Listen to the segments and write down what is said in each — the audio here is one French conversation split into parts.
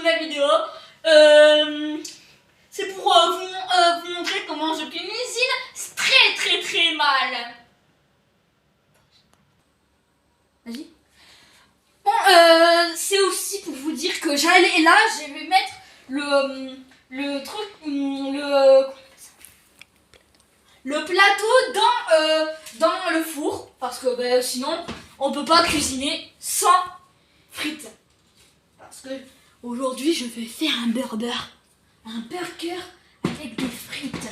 nouvelle vidéo. C'est pour vous montrer comment je cuisine très mal. Vas-y. Bon, c'est aussi pour vous dire que j'allais là, je vais mettre le truc, le plateau dans le four parce que sinon on peut pas cuisiner sans frites. Parce que aujourd'hui je vais faire un burger avec des frites.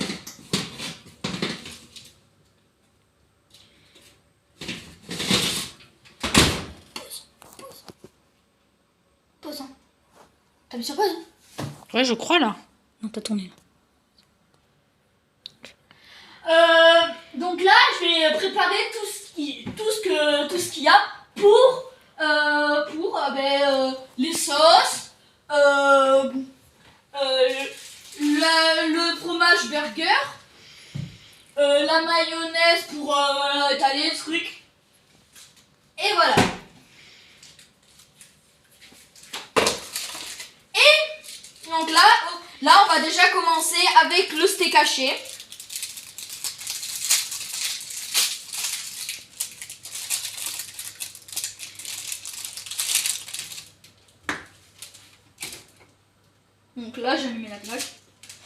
Pause. T'as mis sur pause? Ouais, je crois là. Non, t'as tourné là. Donc là, je vais préparer tout ce qu'il y a pour les sauces, le fromage burger, la mayonnaise pour étaler le truc. Et voilà. Et donc là, on va déjà commencer avec le steak haché. Donc là, je mets la cloche.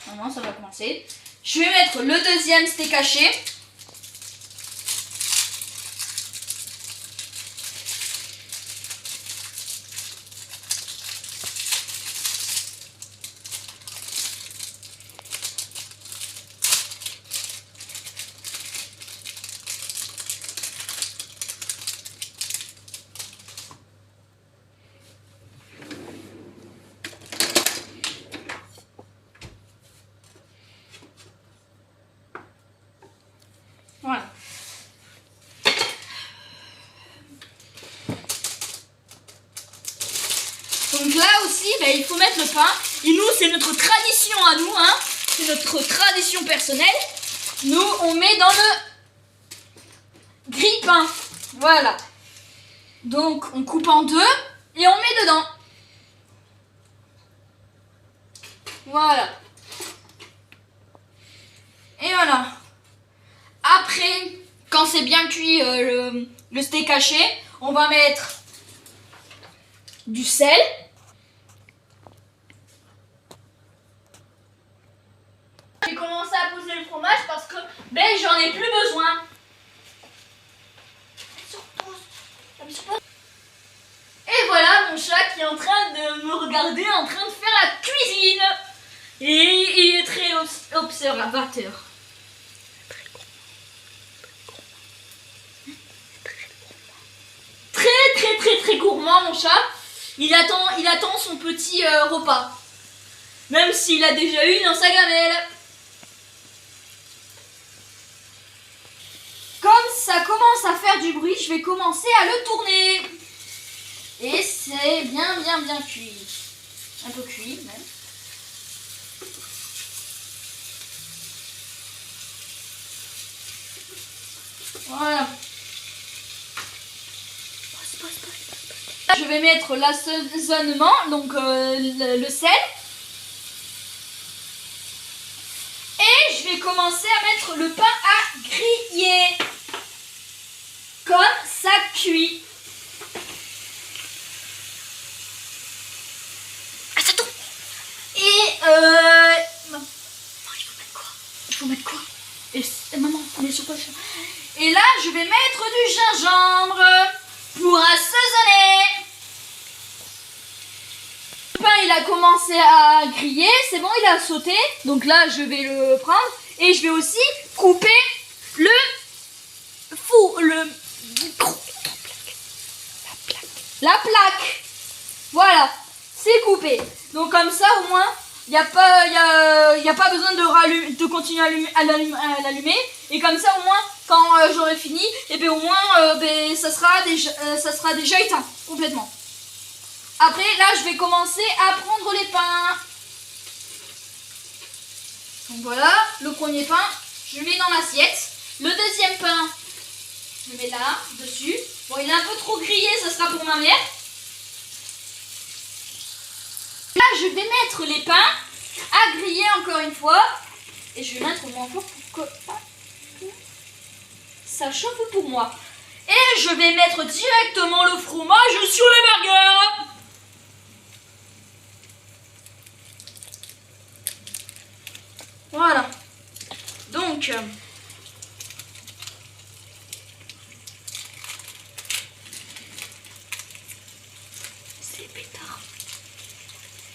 Maintenant, ça va commencer. Je vais mettre le deuxième steak haché. Voilà. Donc là aussi, il faut mettre le pain. Et nous, c'est notre tradition à nous, hein. C'est notre tradition personnelle. Nous, on met dans le grille-pain. Voilà. Donc, on coupe en deux et on met dedans. Voilà. Et voilà. Après, quand c'est bien cuit le steak haché, on va mettre du sel. J'ai commencé à poser le fromage parce que j'en ai plus besoin. Et voilà mon chat qui est en train de me regarder, en train de faire la cuisine. Et il est très observateur. Très gourmand mon chat. Il attend son petit repas. Même s'il a déjà eu dans sa gamelle. Comme ça commence à faire du bruit, je vais commencer à le tourner. Et c'est bien cuit. Un peu cuit même. Voilà. Je vais mettre l'assaisonnement, donc le sel. Et je vais commencer à mettre le pain à griller. Comme ça cuit. Ah, ça tombe. Et maman, il faut mettre quoi? Et maman, on est sur quoi? Et là, je vais mettre du gingembre pour assaisonner. Le pain, il a commencé à griller, c'est bon, il a sauté. Donc là, je vais le prendre et je vais aussi couper le four, la plaque. Voilà, c'est coupé. Donc comme ça, au moins, il n'y a pas besoin de continuer à l'allumer. Et comme ça, au moins, quand j'aurai fini, et au moins, ça sera déjà éteint complètement. Après, là, je vais commencer à prendre les pains. Donc voilà, le premier pain, je le mets dans l'assiette. Le deuxième pain, je le mets là, dessus. Bon, il est un peu trop grillé, ça sera pour ma mère. Là, je vais mettre les pains à griller encore une fois. Et je vais mettre mon four pour que ça chauffe pour moi. Et je vais mettre directement le fromage sur les burgers. Voilà. Donc, c'est pétard.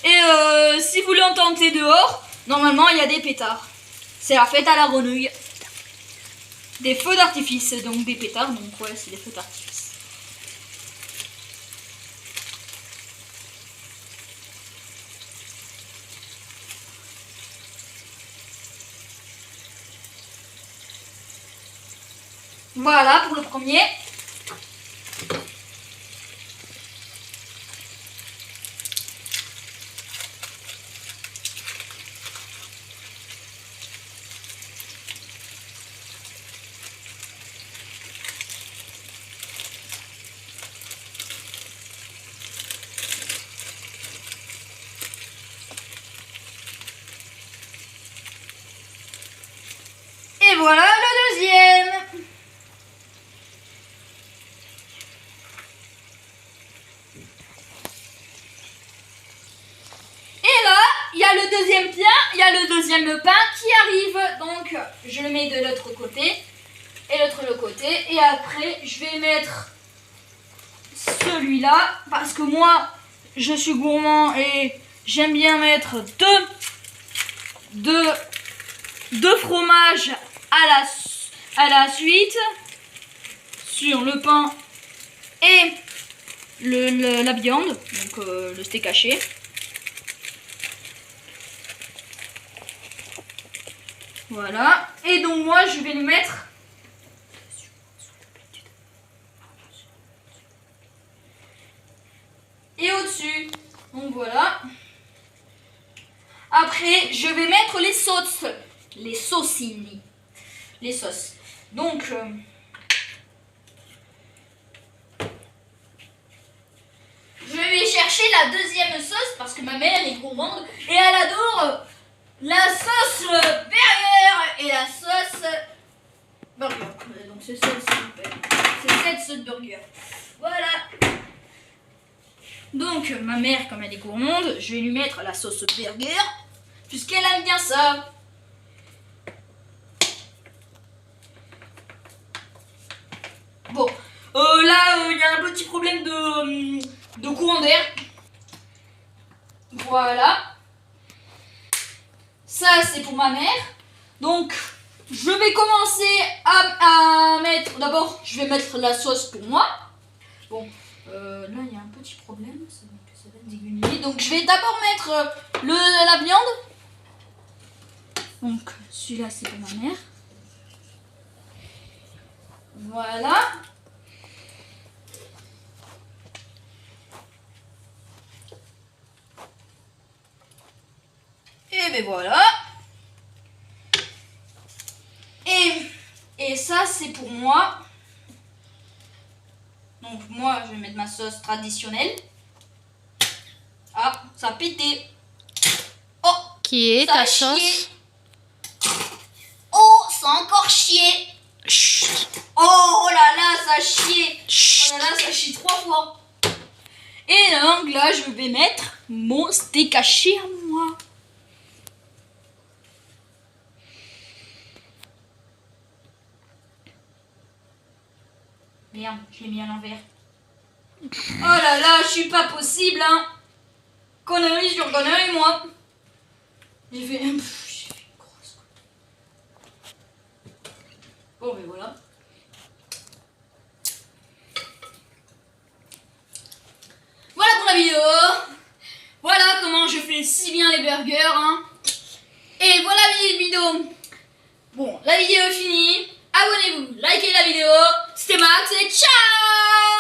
Et si vous l'entendez dehors, normalement il y a des pétards. C'est la fête à la grenouille. Des feux d'artifice, donc des pétards, donc ouais, c'est des feux d'artifice. Voilà pour le premier. Et voilà le deuxième. Et là, il y a le deuxième pain, il y a le deuxième pain qui arrive. Donc, je le mets de l'autre côté et l'autre côté. Et après, je vais mettre celui-là parce que moi, je suis gourmand et j'aime bien mettre deux fromages à la suite sur le pain et la viande, donc le steak haché. Voilà. Et donc moi je vais le mettre et au-dessus. Donc voilà. Après je vais mettre les sauces, les saucini, les sauces. Donc je vais chercher la deuxième sauce parce que ma mère est gourmande et elle adore la sauce burger et la sauce burger. Donc c'est cette sauce burger. Voilà. Donc ma mère, comme elle est gourmande, je vais lui mettre la sauce burger puisqu'elle aime bien ça. Bon, là il y a un petit problème de courant d'air. Voilà. Ça c'est pour ma mère. Donc je vais commencer à mettre. D'abord je vais mettre la sauce pour moi. Bon, là il y a un petit problème. Ça va dégueuler. Donc je vais d'abord mettre la viande. Donc celui-là c'est pour ma mère. Voilà. Et ben voilà. Et ça c'est pour moi. Donc moi je vais mettre ma sauce traditionnelle. Ah, ça a pété. Oh, Qui est ça ta a sauce? chié. Oh, ça a encore chié. Chut. Oh là là, ça a chié. Chut. Oh là là, ça chie 3 fois. Et donc là, je vais mettre mon steak haché à moi. Merde, je l'ai mis à l'envers. Oh là là, je suis pas possible, hein. Connerie sur connerie, moi. J'ai fait une grosse. Bon, mais voilà. Voilà pour la vidéo. Voilà comment je fais si bien les burgers, hein. Et voilà la vidéo. Bon, la vidéo est finie. Abonnez-vous, likez la vidéo. C'était Max et ciao.